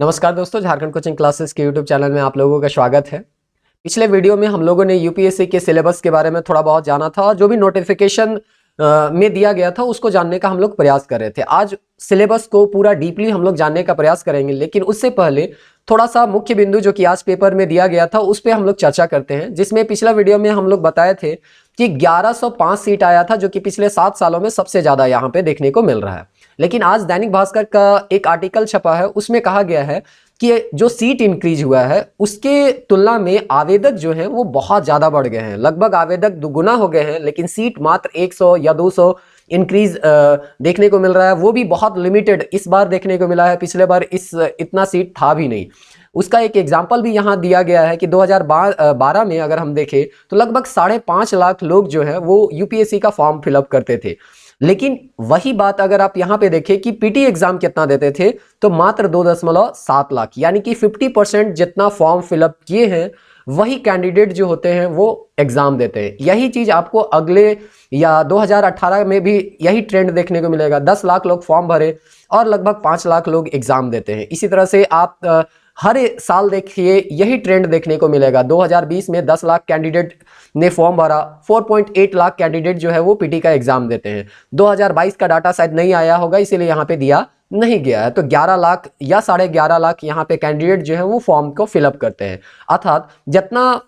नमस्कार दोस्तों, Jharkhand coaching classes के यूट्यूब चैनल में आप लोगों का स्वागत है। पिछले वीडियो में हम लोगों ने यूपीएससी के सिलेबस के बारे में थोड़ा बहुत जाना था और जो भी नोटिफिकेशन में दिया गया था उसको जानने का हम लोग प्रयास कर रहे थे। आज सिलेबस को पूरा डीपली हम लोग जानने का प्रयास करेंगे, लेकिन उससे पहले थोड़ा सा मुख्य बिंदु जो कि आज पेपर में दिया गया था उस पर हम लोग चर्चा करते हैं। जिसमें पिछला वीडियो में हम लोग बताए थे कि 1105 सीट आया था, जो कि पिछले 7 सालों में सबसे ज्यादा यहाँ पे देखने को मिल रहा है। लेकिन आज दैनिक भास्कर का एक आर्टिकल छपा है, उसमें कहा गया है कि जो सीट इंक्रीज हुआ है उसके तुलना में आवेदक जो हैं वो बहुत ज़्यादा बढ़ गए हैं। लगभग आवेदक दुगुना हो गए हैं, लेकिन सीट मात्र 100 या 200 इंक्रीज देखने को मिल रहा है। वो भी बहुत लिमिटेड इस बार देखने को मिला है, पिछले बार इतना सीट था भी नहीं। उसका एक एग्जाम्पल भी यहाँ दिया गया है कि 2012 में अगर हम देखें तो लगभग 5.5 लाख लोग जो है वो यूपीएससी का फॉर्म फिलअप करते थे। लेकिन वही बात अगर आप यहाँ पे देखें कि पीटी एग्जाम कितना देते थे, तो मात्र 2.7 लाख, यानी कि 50% जितना फॉर्म फिलअप किए हैं वही कैंडिडेट जो होते हैं वो एग्जाम देते हैं। यही चीज आपको अगले या 2018 में भी यही ट्रेंड देखने को मिलेगा। 10 लाख लोग फॉर्म भरे और लगभग 5 लाख लोग एग्जाम देते हैं। इसी तरह से आप हर साल देखिए यही ट्रेंड देखने को मिलेगा। 2020 में 10 लाख कैंडिडेट ने फॉर्म भरा, 4.8 लाख कैंडिडेट जो है वो पीटी का एग्जाम देते हैं। 2022 का डाटा शायद नहीं आया होगा, इसीलिए यहाँ पे दिया नहीं गया है। तो 11 लाख या 11.5 लाख यहाँ पे कैंडिडेट जो है वो फॉर्म को फिलअप करते हैं। अर्थात जितना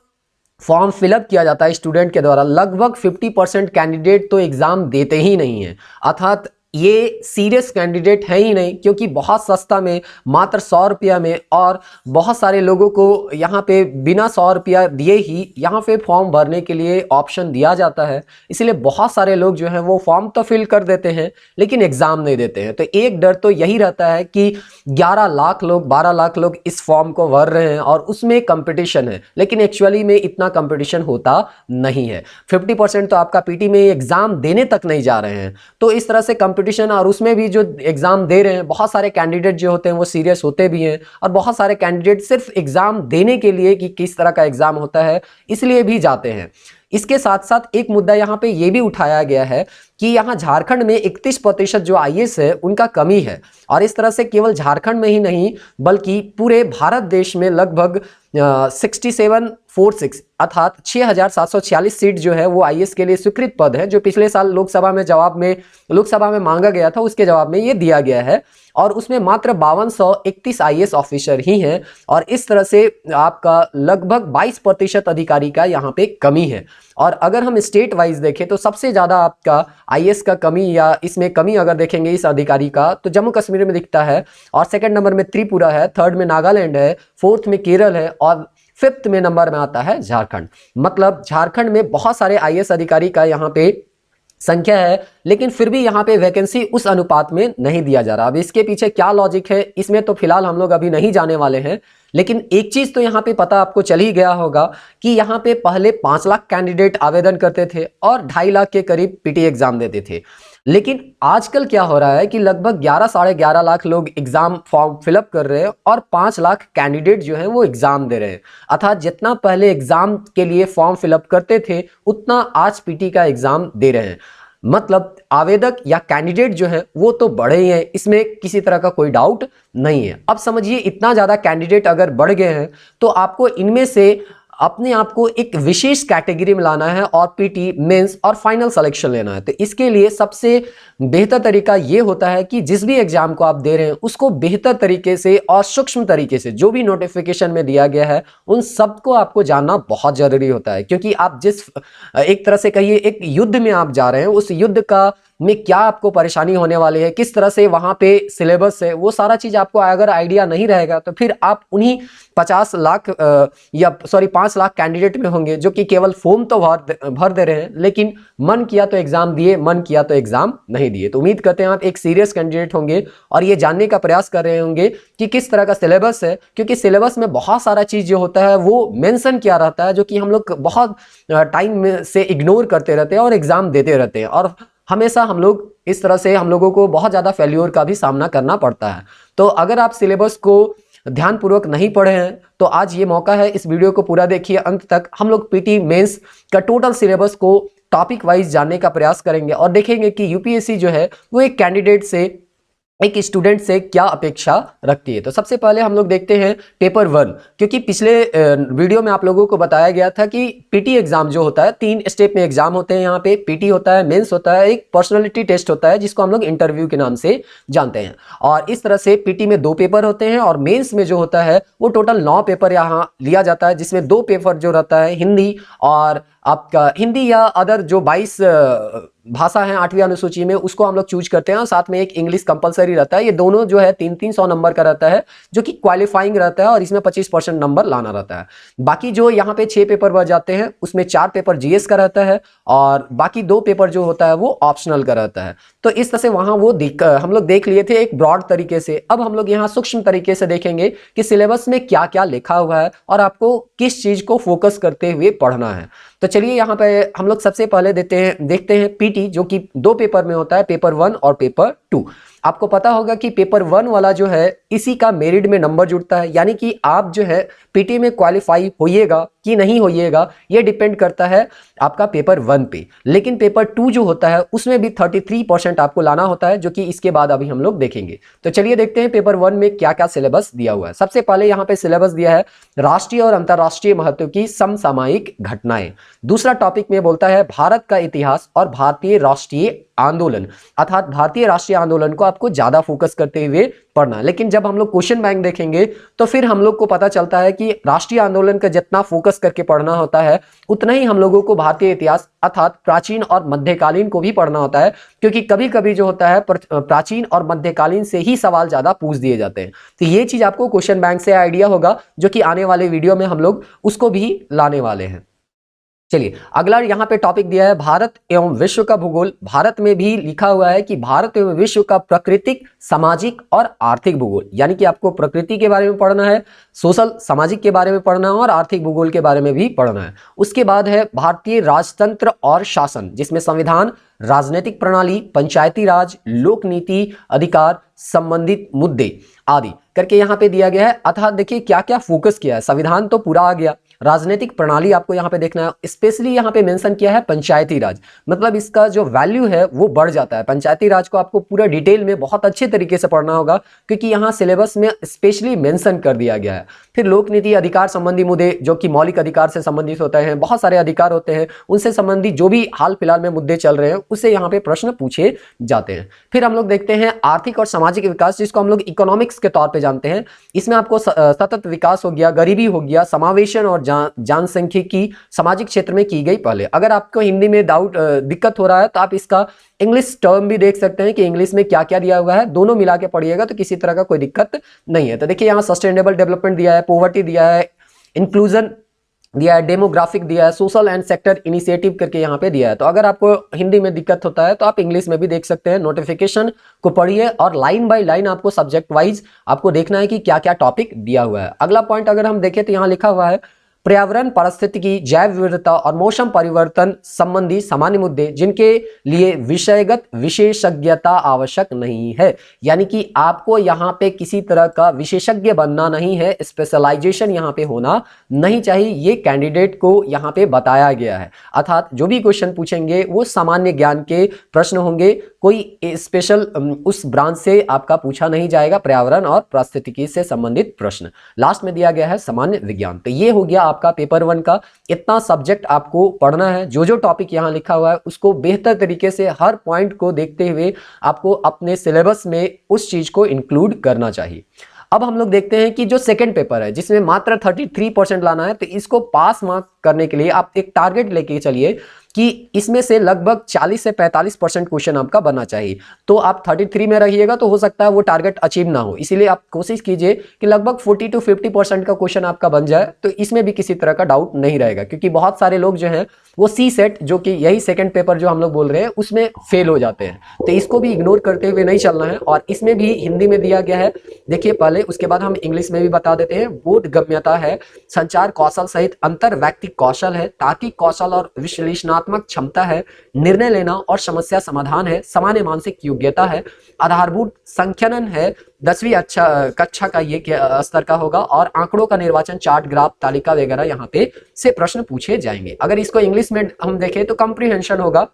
फॉर्म फिलअप किया जाता है स्टूडेंट के द्वारा, लगभग 50% कैंडिडेट तो एग्जाम देते ही नहीं है। अर्थात ये सीरियस कैंडिडेट है ही नहीं, क्योंकि बहुत सस्ता में मात्र 100 रुपया में और बहुत सारे लोगों को यहाँ पे बिना 100 रुपया दिए ही यहाँ पे फॉर्म भरने के लिए ऑप्शन दिया जाता है। इसलिए बहुत सारे लोग जो हैं वो फॉर्म तो फिल कर देते हैं लेकिन एग्जाम नहीं देते हैं। तो एक डर तो यही रहता है कि 11 लाख लोग 12 लाख लोग इस फॉर्म को भर रहे हैं और उसमें कंपटीशन है, लेकिन एक्चुअली में इतना कंपटीशन होता नहीं है। 50% तो आपका पीटी में एग्जाम देने तक नहीं जा रहे हैं। तो इस तरह से कंपटीशन, और उसमें भी जो एग्जाम दे रहे हैं बहुत सारे कैंडिडेट जो होते हैं वो सीरियस होते भी हैं, और बहुत सारे कैंडिडेट सिर्फ एग्जाम देने के लिए कि किस तरह का एग्जाम होता है इसलिए भी जाते हैं। इसके साथ साथ एक मुद्दा यहाँ पे ये भी उठाया गया है कि यहाँ झारखंड में 31% जो आईएएस है उनका कमी है। और इस तरह से केवल झारखंड में ही नहीं बल्कि पूरे भारत देश में लगभग 6746 अर्थात 6746 सीट जो है वो आईएएस के लिए स्वीकृत पद है, जो पिछले साल लोकसभा में मांगा गया था, उसके जवाब में ये दिया गया है। और उसमें मात्र 5231 आईएएस ऑफिसर ही हैं, और इस तरह से आपका लगभग 22% अधिकारी का यहाँ पे कमी है। और अगर हम स्टेट वाइज देखें तो सबसे ज़्यादा आपका आईएएस का कमी या इसमें कमी अगर देखेंगे इस अधिकारी का, तो जम्मू कश्मीर में दिखता है, और सेकंड नंबर में त्रिपुरा है, थर्ड में नागालैंड है, फोर्थ में केरल है, और फिफ्थ में नंबर में आता है झारखंड। मतलब झारखंड में बहुत सारे आईएएस अधिकारी का यहाँ पे संख्या है, लेकिन फिर भी यहाँ पे वैकेंसी उस अनुपात में नहीं दिया जा रहा। अब इसके पीछे क्या लॉजिक है इसमें तो फिलहाल हम लोग अभी नहीं जाने वाले हैं, लेकिन एक चीज तो यहाँ पे पता आपको चल ही गया होगा कि यहाँ पे पहले 5 लाख कैंडिडेट आवेदन करते थे और 2.5 लाख के करीब पीटी एग्जाम देते थे। लेकिन आजकल क्या हो रहा है कि लगभग 11-11.5 लाख लोग एग्जाम फॉर्म फिलअप कर रहे हैं और 5 लाख कैंडिडेट जो हैं वो एग्जाम दे रहे हैं। अर्थात जितना पहले एग्जाम के लिए फॉर्म फिलअप करते थे उतना आज पीटी का एग्जाम दे रहे हैं। मतलब आवेदक या कैंडिडेट जो है वो तो बढ़े ही हैं, इसमें किसी तरह का कोई डाउट नहीं है। अब समझिए इतना ज़्यादा कैंडिडेट अगर बढ़ गए हैं तो आपको इनमें से अपने आप को एक विशेष कैटेगरी में लाना है और पीटी, मेंस और फाइनल सिलेक्शन लेना है। तो इसके लिए सबसे बेहतर तरीका ये होता है कि जिस भी एग्जाम को आप दे रहे हैं उसको बेहतर तरीके से और सूक्ष्म तरीके से जो भी नोटिफिकेशन में दिया गया है उन सबको आपको जानना बहुत जरूरी होता है। क्योंकि आप जिस एक तरह से कहिए एक युद्ध में आप जा रहे हैं, उस युद्ध का में क्या आपको परेशानी होने वाली है, किस तरह से वहां पे सिलेबस है, वो सारा चीज आपको अगर आइडिया नहीं रहेगा तो फिर आप उन्हीं 5 लाख कैंडिडेट में होंगे जो कि केवल फॉर्म तो भर दे रहे हैं, लेकिन मन किया तो एग्जाम दिए, मन किया तो एग्जाम नहीं दिए। तो उम्मीद करते हैं आप एक सीरियस कैंडिडेट होंगे और ये जानने का प्रयास कर रहे होंगे कि किस तरह का सिलेबस है, क्योंकि सिलेबस में बहुत सारा चीज जो होता है वो मेंशन किया रहता है, जो कि हम लोग बहुत टाइम से इग्नोर करते रहते हैं और एग्जाम देते रहते हैं, और हमेशा हम लोग इस तरह से हम लोगों को बहुत ज़्यादा फेल्योर का भी सामना करना पड़ता है। तो अगर आप सिलेबस को ध्यानपूर्वक नहीं पढ़े हैं तो आज ये मौका है, इस वीडियो को पूरा देखिए अंत तक। हम लोग पीटी मेंस का टोटल सिलेबस को टॉपिक वाइज जानने का प्रयास करेंगे और देखेंगे कि यूपीएससी जो है वो एक कैंडिडेट से एक स्टूडेंट से क्या अपेक्षा रखती है। तो सबसे पहले हम लोग देखते हैं पेपर 1, क्योंकि पिछले वीडियो में आप लोगों को बताया गया था कि पीटी एग्जाम जो होता है 3 स्टेप में एग्जाम होते हैं। यहाँ पे पीटी होता है, मेंस होता है, एक पर्सनालिटी टेस्ट होता है जिसको हम लोग इंटरव्यू के नाम से जानते हैं। और इस तरह से पीटी में 2 पेपर होते हैं और मेंस में जो होता है वो टोटल 9 पेपर यहाँ लिया जाता है, जिसमें 2 पेपर जो रहता है हिंदी और आपका हिंदी या अदर जो 22 भाषा है 8वीं अनुसूची में, उसको हम लोग चूज करते हैं और साथ में एक इंग्लिश कंपलसरी रहता है। ये दोनों जो है 300 नंबर का रहता है, जो कि क्वालिफाइंग रहता है और इसमें 25% नंबर लाना रहता है। बाकी जो यहाँ पे 6 पेपर बच जाते हैं उसमें 4 पेपर जीएस का रहता है और बाकी 2 पेपर जो होता है वो ऑप्शनल का रहता है। तो इस तरह से वहाँ वो हम लोग देख लिए थे एक ब्रॉड तरीके से। अब हम लोग यहाँ सूक्ष्म तरीके से देखेंगे कि सिलेबस में क्या क्या लिखा हुआ है और आपको किस चीज को फोकस करते हुए पढ़ना है। तो चलिए यहाँ पे हम लोग सबसे पहले देखते हैं पीटी, जो कि 2 पेपर में होता है, पेपर 1 और पेपर 2। आपको पता होगा कि पेपर 1 वाला जो है इसी का मेरिट में नंबर जुड़ता है, यानी कि आप जो है पीटी में क्वालिफाई होइएगा कि नहीं होइएगा ये डिपेंड करता है आपका पेपर 1 पे। लेकिन पेपर 2 जो होता है उसमें भी 33% आपको लाना होता है, जो कि इसके बाद अभी हम लोग देखेंगे। तो चलिए देखते हैं पेपर 1 में क्या क्या सिलेबस दिया हुआ है। सबसे पहले यहाँ पे सिलेबस दिया है राष्ट्रीय और अंतरराष्ट्रीय महत्व की समसामयिक घटनाएं। दूसरा टॉपिक में बोलता है भारत का इतिहास और भारतीय राष्ट्रीय आंदोलन, अर्थात भारतीय राष्ट्रीय आंदोलन को आपको ज्यादा फोकस करते हुए पढ़ना। लेकिन जब हम लोग क्वेश्चन बैंक देखेंगे तो फिर हम लोग को पता चलता है कि राष्ट्रीय आंदोलन का जितना फोकस करके पढ़ना होता है उतना ही हम लोगों को भारतीय इतिहास अर्थात प्राचीन और मध्यकालीन को भी पढ़ना होता है, क्योंकि कभी कभी जो होता है प्राचीन और मध्यकालीन से ही सवाल ज्यादा पूछ दिए जाते हैं। तो ये चीज आपको क्वेश्चन बैंक से आइडिया होगा, जो कि आने वाले वीडियो में हम लोग उसको भी लाने वाले हैं। चलिए अगला यहाँ पे टॉपिक दिया है भारत एवं विश्व का भूगोल। भारत में भी लिखा हुआ है कि भारत एवं विश्व का प्राकृतिक, सामाजिक और आर्थिक भूगोल, यानी कि आपको प्रकृति के बारे में पढ़ना है, सोशल सामाजिक के बारे में पढ़ना है और आर्थिक भूगोल के बारे में भी पढ़ना है। उसके बाद है भारतीय राजतंत्र और शासन, जिसमें संविधान, राजनीतिक प्रणाली, पंचायती राज, लोक नीति, अधिकार संबंधित मुद्दे आदि करके यहाँ पे दिया गया है। अर्थात देखिए क्या क्या फोकस किया है। संविधान तो पूरा आ गया, राजनीतिक प्रणाली आपको यहाँ पे देखना है, स्पेशली यहाँ पे मेंशन किया है पंचायती राज, मतलब इसका जो वैल्यू है वो बढ़ जाता है। पंचायती राज को आपको पूरा डिटेल में बहुत अच्छे तरीके से पढ़ना होगा, क्योंकि यहाँ सिलेबस में स्पेशली मेंशन कर दिया गया है। फिर लोक नीति, अधिकार संबंधी मुद्दे, जो कि मौलिक अधिकार से संबंधित होते हैं, बहुत सारे अधिकार होते हैं, उनसे संबंधित जो भी हाल फिलहाल में मुद्दे चल रहे हैं उससे यहाँ पे प्रश्न पूछे जाते हैं। फिर हम लोग देखते हैं आर्थिक और सामाजिक विकास, जिसको हम लोग इकोनॉमिक्स के तौर पे जानते हैं। इसमें आपको सतत विकास हो गया, गरीबी हो गया, समावेशन और जनसांख्यिकी सामाजिक क्षेत्र में की गई पहले। अगर आपको हिंदी में दिक्कत हो रहा है तो आप इसका इंग्लिश टर्म भी देख सकते हैं कि इंग्लिश में क्या क्या दिया हुआ है, दोनों मिला के पढ़िएगा तो किसी तरह का कोई दिक्कत नहीं है। तो देखिए यहाँ सस्टेनेबल डेवलपमेंट दिया है, पॉवर्टी दिया है, इंक्लूजन दिया है, डेमोग्राफिक दिया है, सोशल एंड सेक्टर इनिशिएटिव करके यहाँ पे दिया है। तो अगर आपको हिंदी में दिक्कत होता है तो आप इंग्लिश में भी देख सकते हैं। नोटिफिकेशन को पढ़िए और लाइन बाय लाइन आपको सब्जेक्ट वाइज आपको देखना है कि क्या क्या टॉपिक दिया हुआ है। अगला पॉइंट अगर हम देखें तो यहाँ लिखा हुआ है पर्यावरण, पारिस्थितिकी, जैव विविधता और मौसम परिवर्तन संबंधी सामान्य मुद्दे जिनके लिए विषयगत विशेषज्ञता आवश्यक नहीं है, यानी कि आपको यहाँ पे किसी तरह का विशेषज्ञ बनना नहीं है, स्पेशलाइजेशन यहाँ पे होना नहीं चाहिए, ये कैंडिडेट को यहाँ पे बताया गया है। अर्थात जो भी क्वेश्चन पूछेंगे वो सामान्य ज्ञान के प्रश्न होंगे, कोई स्पेशल उस ब्रांच से आपका पूछा नहीं जाएगा, पर्यावरण और पारिस्थितिकी से संबंधित प्रश्न। लास्ट में दिया गया है सामान्य विज्ञान। तो ये हो गया आपका पेपर 1 का। इतना सब्जेक्ट आपको पढ़ना है, जो जो टॉपिक यहाँ लिखा हुआ है उसको बेहतर तरीके से हर पॉइंट को देखते हुए आपको अपने सिलेबस में उस चीज को इंक्लूड करना चाहिए। अब हम लोग देखते हैं कि जो सेकंड पेपर है जिसमें मात्र 33% लाना है, तो इसको पास मार्क करने के लिए आप एक टारगेट लेके चलिए कि इसमें से लगभग 40 से 45% क्वेश्चन आपका बनना चाहिए। तो आप 33 में रहिएगा तो हो सकता है वो टारगेट अचीव ना हो, इसीलिए आप कोशिश कीजिए कि लगभग 40 to 50% का क्वेश्चन आपका बन जाए, तो इसमें भी किसी तरह का डाउट नहीं रहेगा। क्योंकि बहुत सारे लोग जो हैं वो सी सेट, जो कि यही सेकंड पेपर जो हम लोग बोल रहे हैं, उसमें फेल हो जाते हैं। तो इसको भी इग्नोर करते हुए नहीं चलना है। और इसमें भी हिंदी में दिया गया है, देखिए पहले, उसके बाद हम इंग्लिश में भी बता देते हैं। बोधगम्यता है, संचार कौशल सहित अंतर व्यक्तिक कौशल है, तार्किक कौशल और विश्लेषणात्मक क्षमता है, निर्णय लेना और समस्या समाधान है, सामान्य मानसिक योग्यता है, आधारभूत संख्यानन है, 10वीं कक्षा का ये स्तर का होगा, और आंकड़ों का निर्वाचन, चार्ट, ग्राफ, तालिका वगैरह यहाँ पे से प्रश्न पूछे जाएंगे। अगर इसको इंग्लिश में हम देखें तो कॉम्प्रिहेंशन होगा,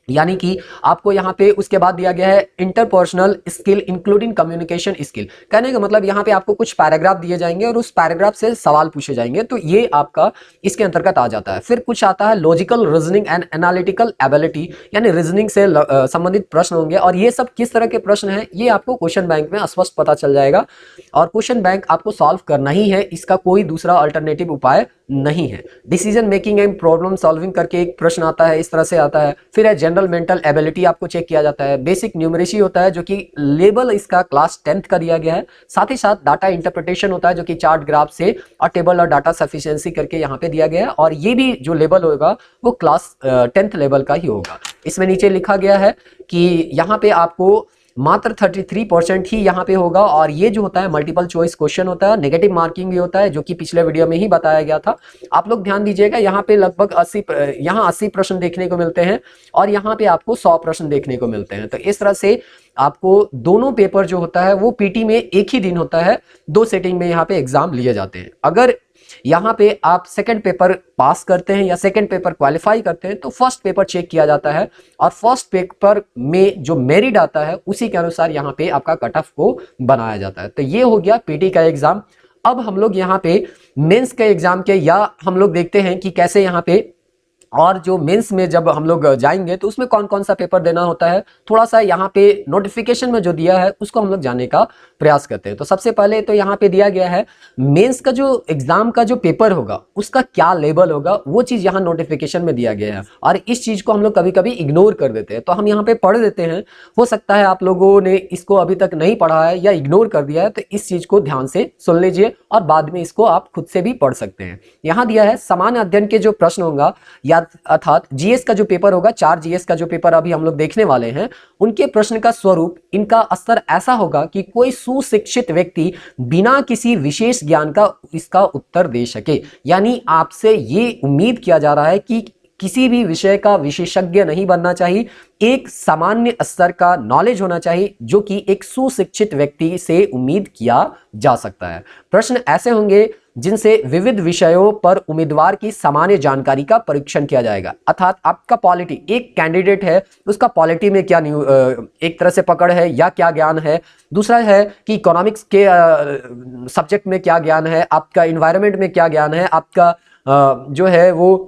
यानी कि आपको यहाँ पे उसके बाद दिया गया है interpersonal skill including communication skill. कहने का मतलब यहाँ पे आपको कुछ पैराग्राफ दिए जाएंगे और उस पैराग्राफ से सवाल पूछे जाएंगे, तो ये आपका इसके अंतर्गत आ जाता है। फिर कुछ आता है logical reasoning and analytical ability, यानी रीजनिंग से संबंधित प्रश्न होंगे, और ये सब किस तरह के प्रश्न हैं ये आपको क्वेश्चन बैंक में स्पष्ट पता चल जाएगा, और क्वेश्चन बैंक आपको सॉल्व करना ही है, इसका कोई दूसरा अल्टरनेटिव उपाय नहीं है। Decision making and problem solving करके एक प्रश्न आता है, इस तरह से आता है। फिर है जनरल मेंटल एबिलिटी आपको चेक किया जाता है। बेसिक न्यूमरेसी होता है जो कि लेवल इसका क्लास 10th का दिया गया है। साथ ही साथ डाटा इंटरप्रिटेशन होता है जो कि चार्ट ग्राफ से और टेबल और डाटा सफिशिएंसी करके यहाँ पे दिया गया है, और ये भी जो लेवल होगा वो क्लास 10th लेवल का ही होगा। इसमें नीचे लिखा गया है कि यहाँ पे आपको मात्र 33% ही यहाँ पे होगा, और ये जो होता है मल्टीपल चॉइस क्वेश्चन होता है, नेगेटिव मार्किंग भी होता है, जो कि पिछले वीडियो में ही बताया गया था। आप लोग ध्यान दीजिएगा, यहाँ पे लगभग 80 प्रश्न देखने को मिलते हैं, और यहाँ पे आपको 100 प्रश्न देखने को मिलते हैं। तो इस तरह से आपको दोनों पेपर जो होता है वो पीटी में एक ही दिन होता है, 2 सेटिंग में यहाँ पे एग्जाम लिए जाते हैं। अगर यहाँ पे आप सेकंड पेपर पास करते हैं या सेकंड पेपर क्वालिफाई करते हैं तो फर्स्ट पेपर चेक किया जाता है, और फर्स्ट पेपर में जो मेरिट आता है उसी के अनुसार यहाँ पे आपका कट ऑफ को बनाया जाता है। तो ये हो गया पीटी का एग्जाम। अब हम लोग यहाँ पे मेंस के एग्जाम के, या हम लोग देखते हैं कि कैसे यहाँ पे, और जो मेंस में जब हम लोग जाएंगे तो उसमें कौन कौन सा पेपर देना होता है, थोड़ा सा यहाँ पे नोटिफिकेशन में जो दिया है उसको हम लोग जानने का प्रयास करते हैं। तो सबसे पहले तो यहाँ पे दिया गया है मेंस का जो एग्जाम का जो पेपर होगा उसका क्या लेवल होगा, वो चीज़ यहाँ नोटिफिकेशन में दिया गया है, और इस चीज़ को हम लोग कभी कभी इग्नोर कर देते हैं। तो हम यहाँ पे पढ़ देते हैं, हो सकता है आप लोगों ने इसको अभी तक नहीं पढ़ा है या इग्नोर कर दिया है, तो इस चीज़ को ध्यान से सुन लीजिए और बाद में इसको आप खुद से भी पढ़ सकते हैं। यहाँ दिया है सामान्य अध्ययन के जो प्रश्न होगा, या अर्थात जीएस का जो पेपर होगा, 4 जीएस का जो पेपर अभी हम लोग देखने वाले हैं, उनके प्रश्न का स्वरूप, इनका स्तर ऐसा होगा कि कोई सुशिक्षित व्यक्ति बिना किसी विशेष ज्ञान का इसका उत्तर दे सके। यानी आपसे ये उम्मीद किया जा रहा है कि किसी भी विषय का विशेषज्ञ नहीं बनना चाहिए, एक सामान्य स्तर का नॉलेज होना चाहिए जो कि एक सुशिक्षित व्यक्ति से उम्मीद किया जा सकता है। प्रश्न ऐसे होंगे जिनसे विविध विषयों पर उम्मीदवार की सामान्य जानकारी का परीक्षण किया जाएगा। अर्थात आपका पॉलिटी, एक कैंडिडेट है उसका पॉलिटी में क्या एक तरह से पकड़ है या क्या ज्ञान है, दूसरा है कि इकोनॉमिक्स के सब्जेक्ट में क्या ज्ञान है, आपका इन्वायरमेंट में क्या ज्ञान है, आपका जो है वो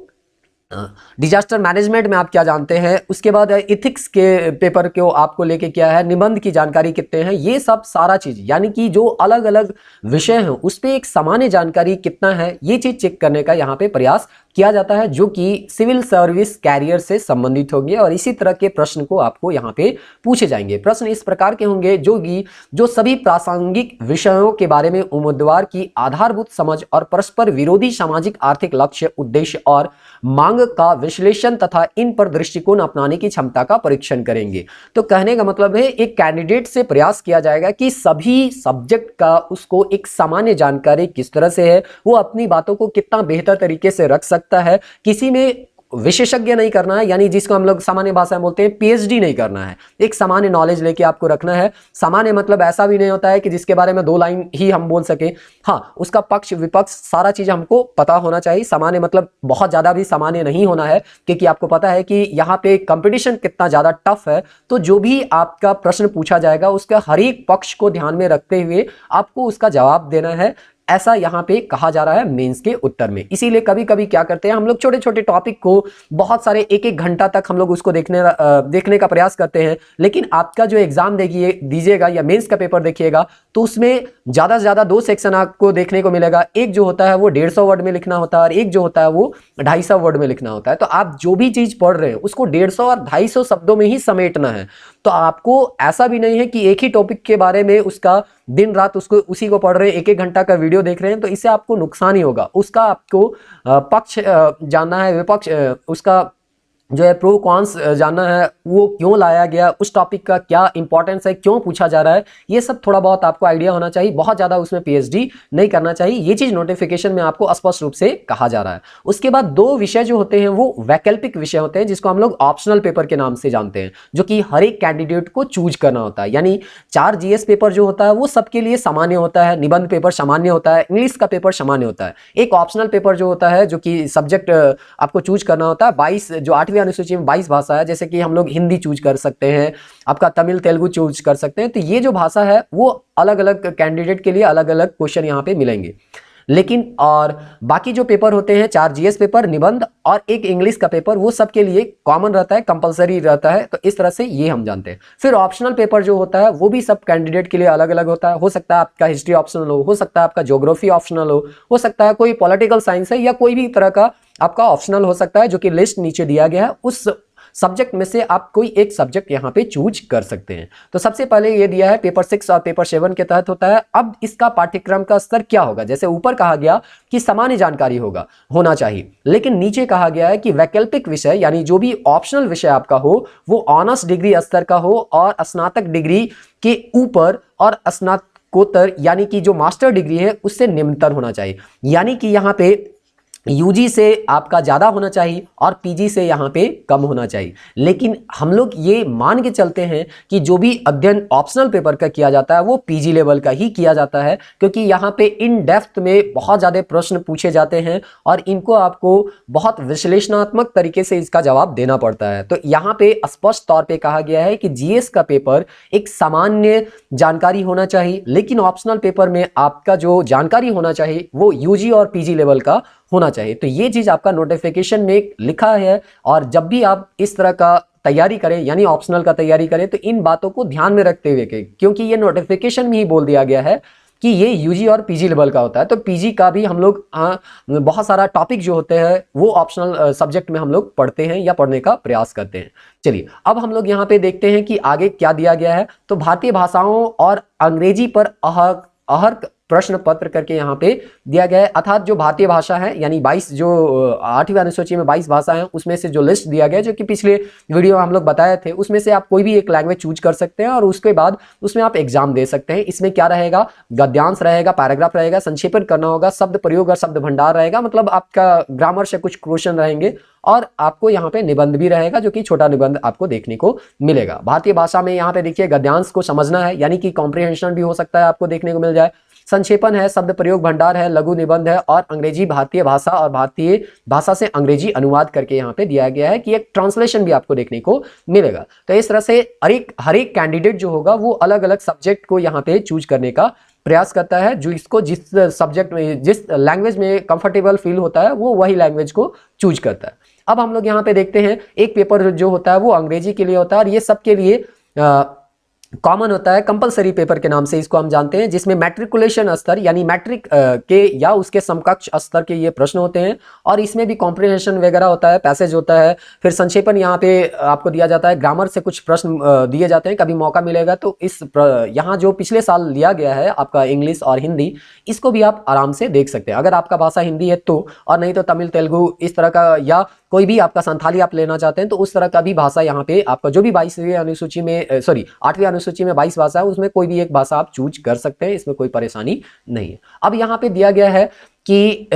डिजास्टर मैनेजमेंट में आप क्या जानते हैं, उसके बाद इथिक्स के पेपर को आपको लेके क्या है, निबंध की जानकारी कितने हैं, ये सब सारा चीज, यानी कि जो अलग अलग विषय हैं उस पर एक सामान्य जानकारी कितना है, ये चीज चेक करने का यहाँ पे प्रयास किया जाता है, जो कि सिविल सर्विस कैरियर से संबंधित होंगे, और इसी तरह के प्रश्न को आपको यहाँ पे पूछे जाएंगे। प्रश्न इस प्रकार के होंगे जो सभी प्रासंगिक विषयों के बारे में उम्मीदवार की आधारभूत समझ और परस्पर विरोधी सामाजिक आर्थिक लक्ष्य, उद्देश्य और मांग का विश्लेषण तथा इन पर दृष्टिकोण अपनाने की क्षमता का परीक्षण करेंगे। तो कहने का मतलब है एक कैंडिडेट से प्रयास किया जाएगा कि सभी सब्जेक्ट का उसको एक सामान्य जानकारी किस तरह से है, वो अपनी बातों को कितना बेहतर तरीके से रख सकता है, किसी में विशेषज्ञ नहीं करना है, यानी जिसको हम लोग सामान्य भाषा में बोलते हैं पीएचडी नहीं करना है, एक सामान्य नॉलेज लेके आपको रखना है। सामान्य मतलब ऐसा भी नहीं होता है कि जिसके बारे में 2 लाइन ही हम बोल सके, हाँ उसका पक्ष विपक्ष सारा चीज हमको पता होना चाहिए। सामान्य मतलब बहुत ज्यादा भी सामान्य नहीं होना है, क्योंकि आपको पता है कि यहाँ पे कंपटीशन कितना ज्यादा टफ है, तो जो भी आपका प्रश्न पूछा जाएगा उसका हर एक पक्ष को ध्यान में रखते हुए आपको उसका जवाब देना है, ऐसा यहाँ पे कहा जा रहा है मेंस के उत्तर में। इसीलिए कभी कभी क्या करते हैं हम लोग, छोटे छोटे टॉपिक को बहुत सारे 1-1 घंटा तक हम लोग उसको देखने का प्रयास करते हैं, लेकिन आपका जो एग्जाम दीजिएगा या मेंस का पेपर देखिएगा तो उसमें ज्यादा से ज्यादा 2 सेक्शन आपको देखने को मिलेगा। एक जो होता है वो 150 वर्ड में लिखना होता है, और एक जो होता है वो 250 वर्ड में लिखना होता है। तो आप जो भी चीज पढ़ रहे हैं उसको 150 और 250 शब्दों में ही समेटना है। तो आपको ऐसा भी नहीं है कि एक ही टॉपिक के बारे में उसका दिन रात उसको उसी को पढ़ रहे हैं, 1-1 घंटा का वीडियो देख रहे हैं, तो इससे आपको नुकसान ही होगा। उसका आपको पक्ष जानना है, विपक्ष उसका जो है प्रो कॉन्स जानना है, वो क्यों लाया गया, उस टॉपिक का क्या इंपॉर्टेंस है, क्यों पूछा जा रहा है, ये सब थोड़ा बहुत आपको आइडिया होना चाहिए। बहुत ज़्यादा उसमें पीएचडी नहीं करना चाहिए, ये चीज़ नोटिफिकेशन में आपको स्पष्ट रूप से कहा जा रहा है। उसके बाद 2 विषय जो होते हैं वो वैकल्पिक विषय होते हैं, जिसको हम लोग ऑप्शनल पेपर के नाम से जानते हैं, जो कि हर एक कैंडिडेट को चूज करना होता है। यानी 4 जीएस पेपर जो होता है वो सबके लिए सामान्य होता है, निबंध पेपर सामान्य होता है, इंग्लिश का पेपर सामान्य होता है। एक ऑप्शनल पेपर जो होता है, जो कि सब्जेक्ट आपको चूज करना होता है, 22 जो 8वीं अनुसूची में 22 भाषा है, जैसे कि हम लोग हिंदी चूज कर सकते हैं, आपका तमिल तेलुगु चूज कर सकते हैं। तो ये जो भाषा है वो अलग अलग कैंडिडेट के लिए अलग अलग क्वेश्चन यहाँ पे मिलेंगे। लेकिन और बाकी जो पेपर होते हैं 4 जीएस पेपर, निबंध और एक इंग्लिश का पेपर, वो सबके लिए कॉमन रहता है, कंपलसरी रहता है। तो इस तरह से ये हम जानते हैं। फिर ऑप्शनल पेपर जो होता है वो भी सब कैंडिडेट के लिए अलग अलग होता है। हो सकता है आपका हिस्ट्री ऑप्शनल हो सकता है आपका ज्योग्राफी ऑप्शनल हो सकता है कोई पॉलिटिकल साइंस है, या कोई भी तरह का आपका ऑप्शनल हो सकता है, जो कि लिस्ट नीचे दिया गया है। उस सब्जेक्ट में से आप कोई एक सब्जेक्ट यहाँ पे चूज कर सकते हैं। तो सबसे पहले ये दिया है पेपर 6 और पेपर 7 के तहत होता है। अब इसका पाठ्यक्रम का स्तर क्या होगा, जैसे ऊपर कहा गया कि सामान्य जानकारी होना चाहिए, लेकिन नीचे कहा गया है कि वैकल्पिक विषय यानी जो भी ऑप्शनल विषय आपका हो वो ऑनर्स डिग्री स्तर का हो और स्नातक डिग्री के ऊपर और स्नातकोत्तर यानी कि जो मास्टर डिग्री है उससे निम्नतर होना चाहिए। यानी कि यहाँ पे यूजी से आपका ज़्यादा होना चाहिए और पीजी से यहाँ पे कम होना चाहिए। लेकिन हम लोग ये मान के चलते हैं कि जो भी अध्ययन ऑप्शनल पेपर का किया जाता है वो पीजी लेवल का ही किया जाता है, क्योंकि यहाँ पे इन डेप्थ में बहुत ज़्यादा प्रश्न पूछे जाते हैं और इनको आपको बहुत विश्लेषणात्मक तरीके से इसका जवाब देना पड़ता है। तो यहाँ पे स्पष्ट तौर पर कहा गया है कि जीएस का पेपर एक सामान्य जानकारी होना चाहिए, लेकिन ऑप्शनल पेपर में आपका जो जानकारी होना चाहिए वो यूजी और पीजी लेवल का होना चाहिए। तो ये चीज आपका नोटिफिकेशन में लिखा है, और जब भी आप इस तरह का तैयारी करें यानी ऑप्शनल का तैयारी करें तो इन बातों को ध्यान में रखते हुए क्योंकि ये नोटिफिकेशन में ही बोल दिया गया है कि ये यूजी और पीजी लेवल का होता है। तो पीजी का भी हम लोग बहुत सारा टॉपिक जो होते हैं वो ऑप्शनल सब्जेक्ट में हम लोग पढ़ते हैं या पढ़ने का प्रयास करते हैं। चलिए अब हम लोग यहाँ पे देखते हैं कि आगे क्या दिया गया है। तो भारतीय भाषाओं और अंग्रेजी पर अहर्क प्रश्न पत्र करके यहाँ पे दिया गया है, अर्थात जो भारतीय भाषा है यानी 22 जो 8वीं अनुसूची में 22 भाषा है उसमें से जो लिस्ट दिया गया है, जो कि पिछले वीडियो में हम लोग बताए थे, उसमें से आप कोई भी एक लैंग्वेज चूज कर सकते हैं और उसके बाद उसमें आप एग्जाम दे सकते हैं। इसमें क्या रहेगा, गद्यांश रहेगा, पैराग्राफ रहेगा, संक्षेपण करना होगा, शब्द प्रयोग और शब्द भंडार रहेगा, मतलब आपका ग्रामर से कुछ क्वेश्चन रहेंगे, और आपको यहाँ पे निबंध भी रहेगा जो कि छोटा निबंध आपको देखने को मिलेगा। भारतीय भाषा में यहाँ पे देखिए गद्यांश को समझना है यानी कि कॉम्प्रिहेंशन भी हो सकता है आपको देखने को मिल जाए, संक्षेपण है, शब्द प्रयोग भंडार है, लघु निबंध है, और अंग्रेजी भारतीय भाषा और भारतीय भाषा से अंग्रेजी अनुवाद करके यहाँ पे दिया गया है कि एक ट्रांसलेशन भी आपको देखने को मिलेगा। तो इस तरह से हर एक कैंडिडेट जो होगा वो अलग अलग सब्जेक्ट को यहाँ पे चूज करने का प्रयास करता है, जो इसको जिस सब्जेक्ट में जिस लैंग्वेज में कंफर्टेबल फील होता है वो वही लैंग्वेज को चूज करता है। अब हम लोग यहाँ पे देखते हैं एक पेपर जो होता है वो अंग्रेजी के लिए होता है और ये सबके लिए कॉमन होता है, कंपलसरी पेपर के नाम से इसको हम जानते हैं, जिसमें मैट्रिकुलेशन स्तर यानी मैट्रिक के या उसके समकक्ष स्तर के ये प्रश्न होते हैं, और इसमें भी कॉम्प्रिहेंशन वगैरह होता है, पैसेज होता है, फिर संक्षेपण यहाँ पे आपको दिया जाता है, ग्रामर से कुछ प्रश्न दिए जाते हैं, कभी मौका मिलेगा तो इस यहाँ जो पिछले साल लिया गया है आपका इंग्लिश और हिंदी, इसको भी आप आराम से देख सकते हैं अगर आपका भाषा हिंदी है तो, और नहीं तो तमिल तेलुगु इस तरह का, या कोई भी आपका संथाली आप लेना चाहते हैं तो उस तरह का भी भाषा यहाँ पे आपका जो भी 22वीं अनुसूची में 8वीं अनुसूची में 22 भाषा है उसमें कोई भी एक भाषा आप चूज कर सकते हैं, इसमें कोई परेशानी नहीं है। अब यहाँ पे दिया गया है कि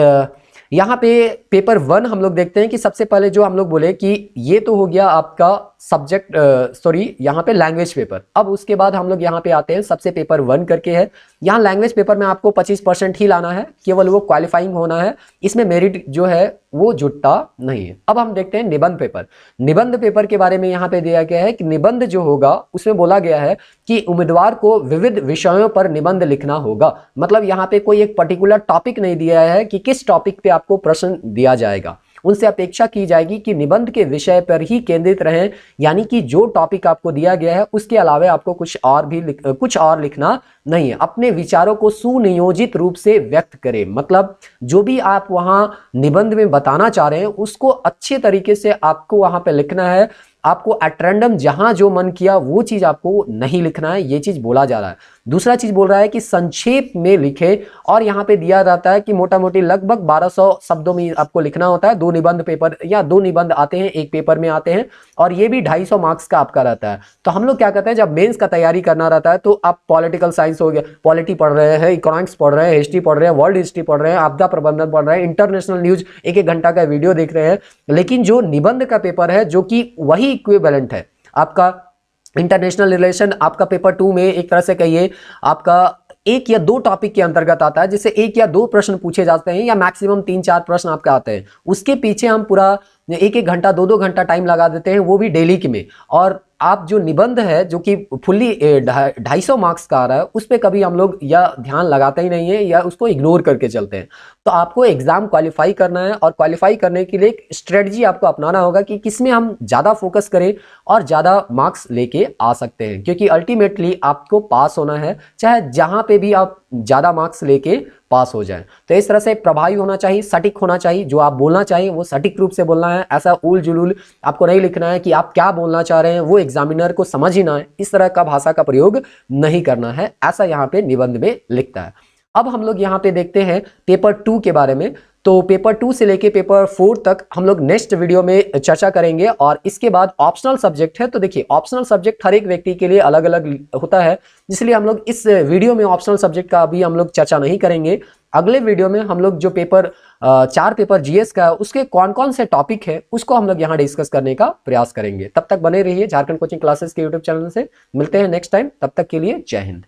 यहाँ पे पेपर 1 हम लोग देखते हैं कि सबसे पहले जो हम लोग बोले कि ये तो हो गया आपका सब्जेक्ट यहाँ पे लैंग्वेज पेपर। अब उसके बाद हम लोग यहाँ पे आते हैं सबसे पेपर 1 करके है। यहाँ लैंग्वेज पेपर में आपको 25% ही लाना है, केवल वो क्वालिफाइंग होना है, इसमें मेरिट जो है वो जुटता नहीं है। अब हम देखते हैं निबंध पेपर। निबंध पेपर के बारे में यहाँ पे दिया गया है कि निबंध जो होगा उसमें बोला गया है कि उम्मीदवार को विविध विषयों पर निबंध लिखना होगा, मतलब यहाँ पे कोई एक पर्टिकुलर टॉपिक नहीं दिया है कि किस टॉपिक पे आपको प्रश्न दिया जाएगा, उनसे अपेक्षा की जाएगी कि निबंध के विषय पर ही केंद्रित रहें, यानी कि जो टॉपिक आपको दिया गया है उसके अलावा आपको कुछ और लिखना नहीं है। अपने विचारों को सुनियोजित रूप से व्यक्त करें, मतलब जो भी आप वहां निबंध में बताना चाह रहे हैं उसको अच्छे तरीके से आपको वहां पे लिखना है। आपको एट रैंडम जहां जो मन किया वो चीज आपको नहीं लिखना है, ये चीज बोला जा रहा है। दूसरा चीज बोल रहा है कि संक्षेप में लिखे, और यहाँ पे दिया जाता है कि मोटा मोटी लगभग 1200 शब्दों में आपको लिखना होता है। 2 निबंध पेपर या 2 निबंध आते हैं, एक पेपर में आते हैं, और ये भी 250 मार्क्स का आपका रहता है। तो हम लोग क्या करते हैं, जब मेंस का तैयारी करना रहता है तो आप पॉलिटिकल साइंस हो गया, पॉलिटी पढ़ रहे हैं, इकोनॉमिक्स पढ़ रहे हैं, हिस्ट्री पढ़ रहे हैं, वर्ल्ड हिस्ट्री पढ़ रहे हैं, आपदा प्रबंधन पढ़ रहे हैं, इंटरनेशनल न्यूज 1-1 घंटा का वीडियो देख रहे हैं, लेकिन जो निबंध का पेपर है जो कि वही इक्विवेलेंट है आपका इंटरनेशनल रिलेशन, आपका पेपर 2 में एक तरह से कहिए आपका 1 या 2 टॉपिक के अंतर्गत आता है, जिससे 1 या 2 प्रश्न पूछे जाते हैं या मैक्सिमम 3-4 प्रश्न आपके आते हैं। उसके पीछे हम पूरा एक एक घंटा 2-2 घंटा टाइम लगा देते हैं, वो भी डेली के में। और आप जो निबंध है जो कि फुल्ली 250 मार्क्स का आ रहा है, उस पर कभी हम लोग या ध्यान लगाते ही नहीं है या उसको इग्नोर करके चलते हैं। तो आपको एग्जाम क्वालिफाई करना है और क्वालिफाई करने के लिए एक स्ट्रेटजी आपको अपनाना होगा कि किसमें हम ज़्यादा फोकस करें और ज़्यादा मार्क्स लेके आ सकते हैं, क्योंकि अल्टीमेटली आपको पास होना है, चाहे जहाँ पे भी आप ज़्यादा मार्क्स लेके पास हो जाए। तो इस तरह से प्रभावी होना चाहिए, सटीक होना चाहिए, जो आप बोलना चाहिए वो सटीक रूप से बोलना है। ऐसा उल जुलूल आपको नहीं लिखना है कि आप क्या बोलना चाह रहे हैं वो एग्जामिनर को समझ ही ना है, इस तरह का भाषा का प्रयोग नहीं करना है, ऐसा यहाँ पे निबंध में लिखता है। अब हम लोग यहाँ पे देखते हैं पेपर 2 के बारे में। तो पेपर 2 से लेके पेपर 4 तक हम लोग नेक्स्ट वीडियो में चर्चा करेंगे। और इसके बाद ऑप्शनल सब्जेक्ट है, तो देखिए ऑप्शनल सब्जेक्ट हर एक व्यक्ति के लिए अलग अलग होता है, इसलिए हम लोग इस वीडियो में ऑप्शनल सब्जेक्ट का अभी हम लोग चर्चा नहीं करेंगे। अगले वीडियो में हम लोग जो पेपर 4 पेपर जीएस का उसके कौन कौन से टॉपिक है उसको हम लोग यहाँ डिस्कस करने का प्रयास करेंगे। तब तक बने रहिए झारखंड कोचिंग क्लासेस के यूट्यूब चैनल से। मिलते हैं नेक्स्ट टाइम, तब तक के लिए जय हिंद।